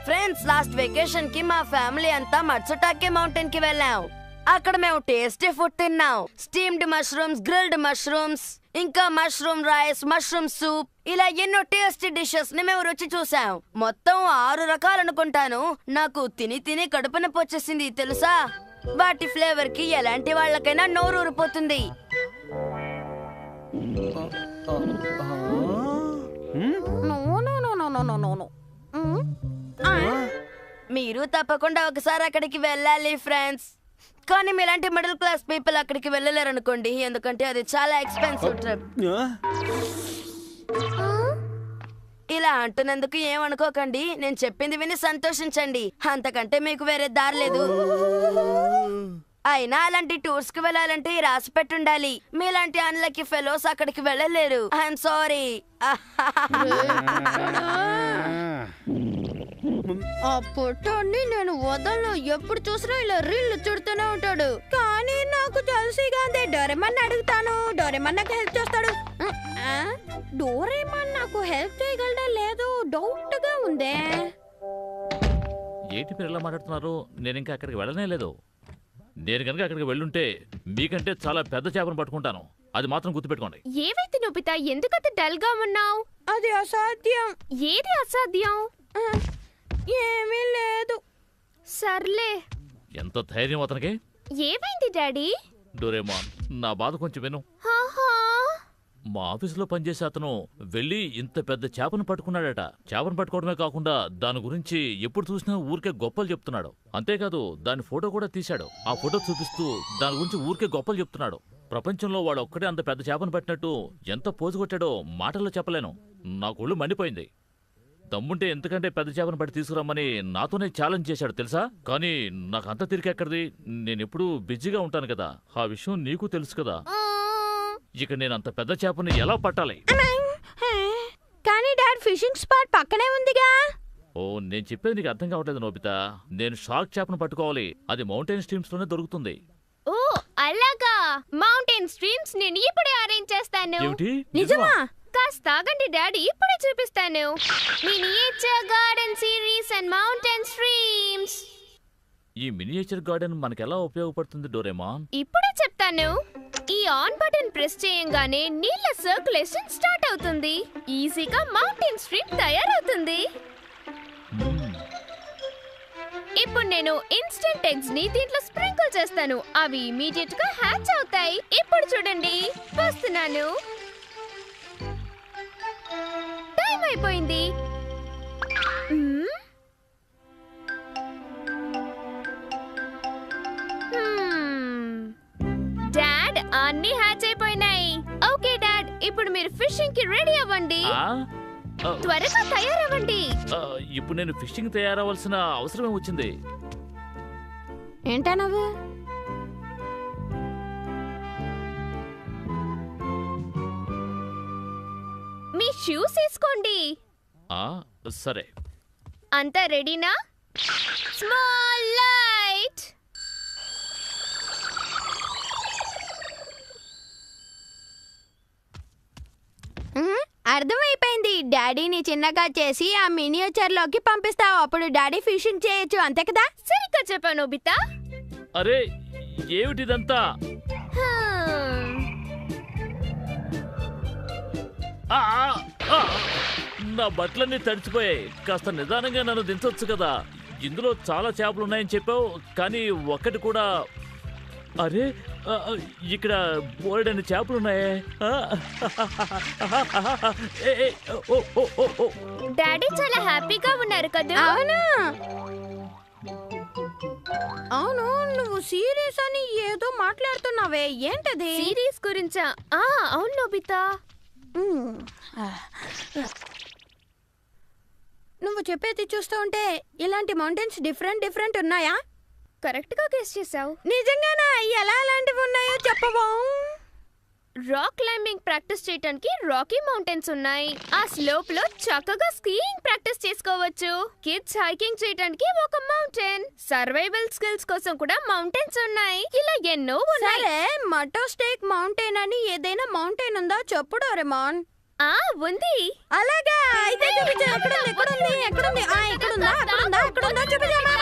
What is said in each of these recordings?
Friends, last vacation కి మా family అంతా మట్సుటాకే మౌంటైన్ కి వెళ్ళాం. అక్కడ మేము టేస్టీ ఫుడ్ తిన్నాం. స్టీమ్డ్ మష్రూమ్స్, గ్రిల్డ్ మష్రూమ్స్, ఇంకా మష్రూమ్ రైస్, మష్రూమ్ సూప్, ఇలా ఎన్నో టేస్టీ డిషెస్ ని మేము రుచి చూసాం. మొత్తం 6 రకాలు అనుకుంటాను. నాకు తిని తిని కడుపు నొప్పి వచ్చేసింది తెలుసా. వాటి ఫ్లేవర్ కి ఎలాంటి వాళ్ళకైనా నోరు ఊరిపోతుంది. మీరు తప్పకుండా ఒకసారి అక్కడికి వెళ్ళాలి ఫ్రెండ్స్. కానీ మీలాంటి మిడిల్ క్లాస్ పీపుల్ అక్కడికి వెళ్ళలేరు అనుకోండి, ఎందుకంటే అది చాలా ఎక్స్పెన్సివ్ ట్రిప్. ఇలా అంటున్నందుకు ఏమనుకోకండి, నేను చెప్పింది విని సంతోషించండి. అంతకంటే మీకు వేరే దారి లేదు. అయినా అలాంటి టూర్స్ కి వెళ్ళాలంటే రాసి పెట్టుండాలి. మీలాంటి అన్లక్కీ ఫెలోస్ అక్కడికి వెళ్ళలేరు. I'm sorry. ఆ పొట్టాన్ని నేను వదలను. ఎప్పుడు చూసినా ఇలా రీళ్లు చుడుతూనే ఉంటాడు. కానీ నాకు తెలిసిగా డోరేమన్ అడుగుతాను. డోరేమన్ నాకు హెల్ప్ చేస్తాడు. డోరేమన్ నాకు హెల్ప్ చేయగలడా లేదు డౌట్ గా ఉందే. ఏంటి మీరు ఎలా మాట్లాడుతున్నారు? నేను ఇంకా అక్కడికి వెళ్ళనే లేదు. నేను కనుక అక్కడికి వెళ్ళుంటే మీకంటే చాలా పెద్ద చేపను పట్టుకుంటాను. అది మాత్రం గుర్తుపెట్టుకోండి. ఏవైతే నొబితా, ఎందుకంత డల్ గా ఉన్నావు? అది అసాధ్యం. ఏది అసాధ్యం? ఏమీ లేదు. సర్లే. ఎంత ధైర్యం అతనికి! ఏమైంది డాడీ? డోరేమాన్, నా బాధ కొంచెం విను. మా ఆఫీసులో పనిచేసే అతను వెళ్ళి ఇంత పెద్ద చేపను పట్టుకున్నాడట. చేపను పట్టుకోవడమే కాకుండా దాని గురించి ఎప్పుడు చూసినా ఊరికే గొప్పలు చెప్తున్నాడు. అంతేకాదు దాని ఫోటో కూడా తీశాడు. ఆ ఫోటో చూపిస్తూ దాని గురించి ఊరికే గొప్పలు చెప్తున్నాడు. ప్రపంచంలో వాడు ఒక్కడే అంత పెద్ద చేపను పట్టినట్టు ఎంత పోజు కొట్టాడో మాటల్లో చెప్పలేను. నాకు ఒళ్ళు మండిపోయింది. దమ్ముంటే ఎంతకంటే పెద్ద చేపను పట్టి తీసుకురమ్మని నాతోనే ఛాలెంజ్ చేశాడు తెలుసా. కానీ నాకు అంత తిరిగెక్కడిది. నేనెప్పుడూ బిజీగా ఉంటాను కదా. ఆ విషయం నీకు తెలుసు కదా. ఇక నేను అంత పెద్ద చేపని ఎలా పట్టాలి? కానీ డాడ్, ఫిషింగ్ స్పాట్ పక్కనే ఉందిగా. ఓ, నేను చెప్పేది నీకు అర్థం కావట్లేదు నోబితా. నేను షార్క్ చేపను పట్టుకోవాలి. అది మౌంటైన్ స్ట్రీమ్స్ లోనే దొరుకుతుంది. ఓ అలాగా. మౌంటైన్ స్ట్రీమ్స్ నేను ఇప్పుడే అరేంజ్ చేస్తాను. ఏమిటి? నిజమా? కాస్త ఆగండి డాడీ, ఇప్పుడే చూపిస్తాను. Miniature garden series and mountain streams. ఈ మినియేచర్ గార్డెన్ మనకెలా ఉపయోగపడుతుంది డోరేమాన్? ఇప్పుడే చెప్తాను. ఈ ఆన్ బటన్ ప్రెస్ చేయంగానే నీళ్ళ సర్క్యులేషన్ స్టార్ట్ అవుతుంది. ఈజీగా మౌంటైన్ స్ట్రీమ్ తయారవుతుంది. ఇప్పుడు నేను ఇన్స్టెంట్ ఎగ్స్ ని దీంట్లో స్ప్రింకిల్ చేస్తాను. అవి ఇమీడియట్ గా హ్యాచ్ అవుతాయి. ఇప్పుడు చూడండి, వస్తున్నాను. టైం అయిపోయింది. డాడ్, అన్ని హ్యాచ్ అయిపోయినాయి. ఓకే డాడ్, ఇప్పుడు మీరు ఫిషింగ్ కి రెడీ అవ్వండి. త్వరగా తయారవ్వండి. ఇప్పుడు నేను ఫిషింగ్ తయారవలసిన అవసరమే వచ్చింది. ఏంటా నువ్వు? మీ షూస్ వేసుకోండి. సరే. అంతా రెడీనా? Small light. అర్థమైపోయింది. డాడీని చిన్నగా చేసి ఆ మినియేచర్ లోకి పంపిస్తావు. అప్పుడు డాడీ ఫిషింగ్ చేయొచ్చు, అంతే కదా? సరిగ్గా చెప్పాను నోబితా. అరే, ఏమిటిదంతా? నా బట్టలన్నీ తడిచిపోయాయి. కాస్త నిదానంగా నన్ను దించొచ్చు కదా. ఇందులో చాలా చేపలు ఉన్నాయని చెప్పావు, కానీ ఒక్కటి కూడా. అరే, ఇక్కడ బోలెడన్ని చేపలున్నాయే. డాడీ చాలా హ్యాపీగా ఉన్నారు కదా? అవును అవును, నువ్వు సీరియస్ అని ఏదో మాట్లాడుతున్నావే, ఏంటది? సిరీస్ గురించా? అవును నోబితా. నువ్వు చెప్పేది చూస్తూ ఉంటే ఇలాంటి మౌంటైన్స్ డిఫరెంట్ ఉన్నాయా? కరెక్ట్ గా గెస్ చేసావు. నిజంగానా? ఎలా అలాంటివి ఉన్నాయో చెప్పవా? రాక్ క్లైంబింగ్ ప్రాక్టీస్ చేయడానికి రాకీ మౌంటైన్స్ ఉన్నాయి. ఆ స్లోప్ లో చక్కగా స్కీయింగ్ ప్రాక్టీస్ చేసుకోవచ్చు. కిడ్స్ హైకింగ్ చేయడానికి ఒక మౌంటైన్. సర్వైవల్ స్కిల్స్ కోసం కూడా మౌంటైన్స్ ఉన్నాయి. ఇలా ఎన్నో ఉన్నాయి. సరే, మటో స్టేక్ మౌంటైన్ అని ఏదైనా మౌంటైన్ ఉందా చెప్పు డోరేమాన్. ఆ ఉంది. అలాగా అయితే చూపించు. ఎక్కడుంది? ఆ, ఎక్కడుందా చూపించమ్మా.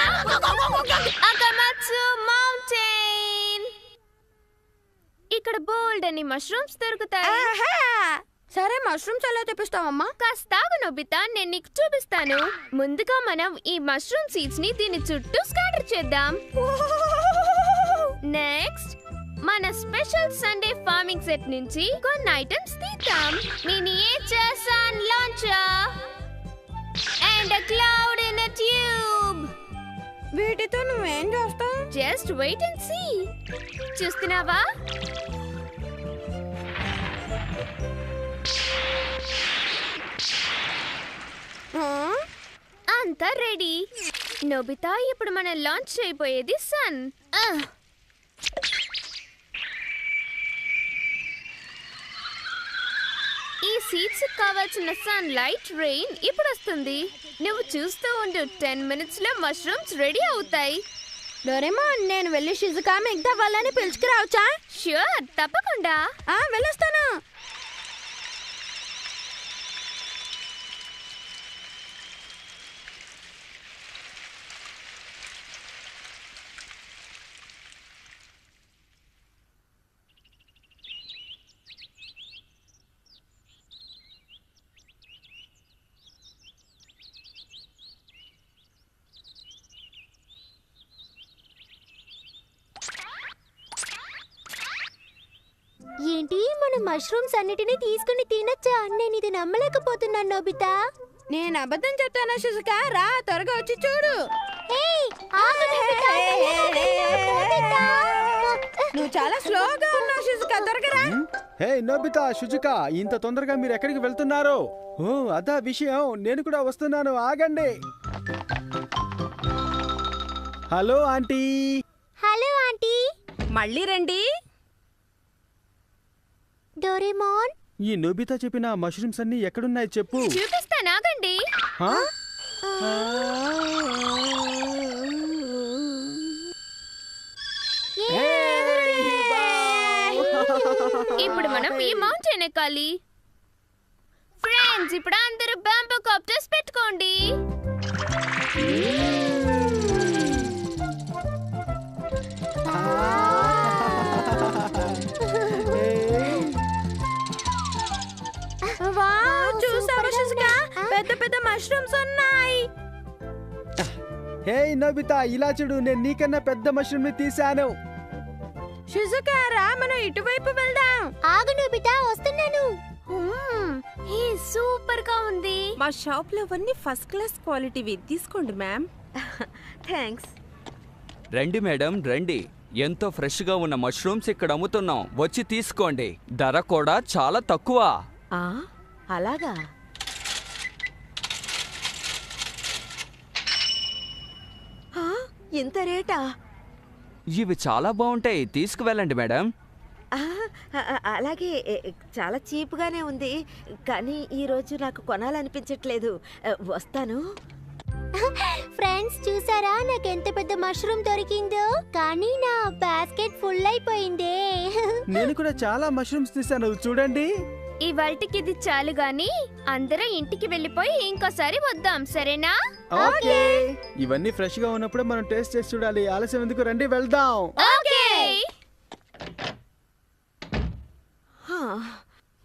అకమత్సు మౌంటైన్. ఇక్కడ బోల్డ్ అని మష్రూమ్స్ దొరుకుతాయి. ఆహా! సరే, మష్రూమ్స్ ఎలా తెప్పిస్తావమ్మా? కాస్తాగు నొబితా, నేను నీకు చూపిస్తాను. ముందుగా మనం ఈ మష్రూమ్ సీడ్స్ ని దీని చుట్టూ స్కాటర్ చేద్దాం. నెక్స్ట్ మన స్పెషల్ సండే ఫార్మింగ్ సెట్ నుంచి కొన్ని ఐటమ్స్ తీద్దాం. Miniature sun launcher and a cloud in a tube. వీటితో నువ్వేం చేస్తావు? Just wait and see. చూస్తున్నావా? అంతా రెడీ. నోబితా, ఇప్పుడు మనం లాంచ్ చేయబోయేది సన్. ఈ సీడ్స్ కావాల్సిన సన్ లైట్ రెయిన్ ఇప్పుడు వస్తుంది. నువ్వు చూస్తూ ఉండు, 10 minutes లో మష్రూమ్స్ రెడీ అవుతాయి. డోరేమోన్, నేను వెళ్ళి షిజుకా మిగతా వాళ్ళని పిలుచుకురావచ్చా? ష్యూర్, తప్పకుండా. వెళ్ళొస్తాను. ఏంటి, మన మష్రూమ్స్ అన్నిటినీ తీసుకుని తినచ్చా? నేను ఇది నమ్మలేకపోతున్నాను నోబితా. నేను అబద్ధం చెప్తానా షిజుకా? రా, త్వరగా వచ్చి చూడు. నువ్వు చాలా స్లోగా ఉన్నావు షిజుకా, త్వరగా రా. హే నోబితా, షుజుకా, ఇంత తొందరగా మీరు ఎక్కడికి వెళ్తున్నారు? ఓ, అదా విషయం. నేను కూడా వస్తున్నాను, ఆగండి. Hello aunty. Hello aunty. మళ్ళీ రండి. డోరేమోన్, ఈ నోబితా చెప్పిన మష్రూమ్స్ అన్ని ఎక్కడున్నాయి చెప్పు. చూపిస్తాను, ఆగండి. హా? ఇప్పుడు మనం ఈ మౌంటైన్ ఎక్కాలి. ఫ్రెండ్స్, ఇప్పుడు అందరూ బాంబూ కాప్టర్స్ పెట్టుకోండి. చూసావా షిజుకా? పెద్ద పెద్ద మష్రూమ్స్ ఉన్నాయి. హే నోబితా, ఇలా చూడు, నేను నీకన్నా పెద్ద మష్రూమ్ ని తీశాను. షిజుకా, రా, మనం ఇటువైపు వెళ్దాం. ఆగు నోబితా, వస్తున్నాను. హే, సూపర్ గా ఉంది. మా షాప్ లో అవన్నీ ఫస్ట్ క్లాస్ క్వాలిటీవి. తీసుకోండి మ్యామ్. థ్యాంక్స్. రండి మేడం, రండి. ఎంతో ఫ్రెష్గా ఉన్న మష్రూమ్స్ ఇక్కడ అమ్ముతున్నాం. వచ్చి తీసుకోండి. ధర కూడా చాలా తక్కువ. అలాగా? ఇంత రేటా? ఇవి చాలా బాగుంటాయి, తీసుకువెళ్ళండి మేడం. అలాగే చాలా చీప్గానే ఉంది, కానీ ఈరోజు నాకు కొనాలనిపించట్లేదు. వస్తాను. ఫ్రెండ్స్, చూసారా నాకు ఎంత పెద్ద మష్రూమ్ దొరికిందో? కానీ నా బాస్కెట్ ఫుల్ అయిపోయిందే. నేను కూడా చాలా మష్రూమ్స్ తీశాను, చూడండి. ఇవాల్టికి ఇది చాలు గాని అందరం ఇంటికి వెళ్ళిపోయి ఇంకోసారి వద్దాం, సరేనా? ఓకే. ఇవన్నీ ఫ్రెష్ గా ఉన్నప్పుడే మనం టేస్ట్ చేసి చూడాలి. ఆలస్యం ఎందుకు, రండి వెళ్దాం. ఓకే.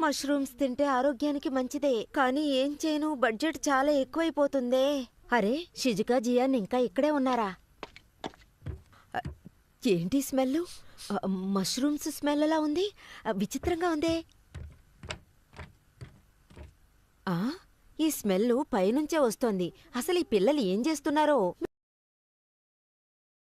మష్రూమ్స్ తింటే ఆరోగ్యానికి మంచిదే, కానీ ఏం చేయను, బడ్జెట్ చాలా ఎక్కువైపోతుందే. అరే, షిజుకా, జియాన్ ఇంకా ఇక్కడే ఉన్నారా? ఏంటి స్మెల్? మష్రూమ్స్ స్మెల్ ఎలా ఉంది? విచిత్రంగా ఉందే. ఈ స్మెల్ పైనుంచే వస్తోంది. అసలు ఈ పిల్లలు ఏం చేస్తున్నారో?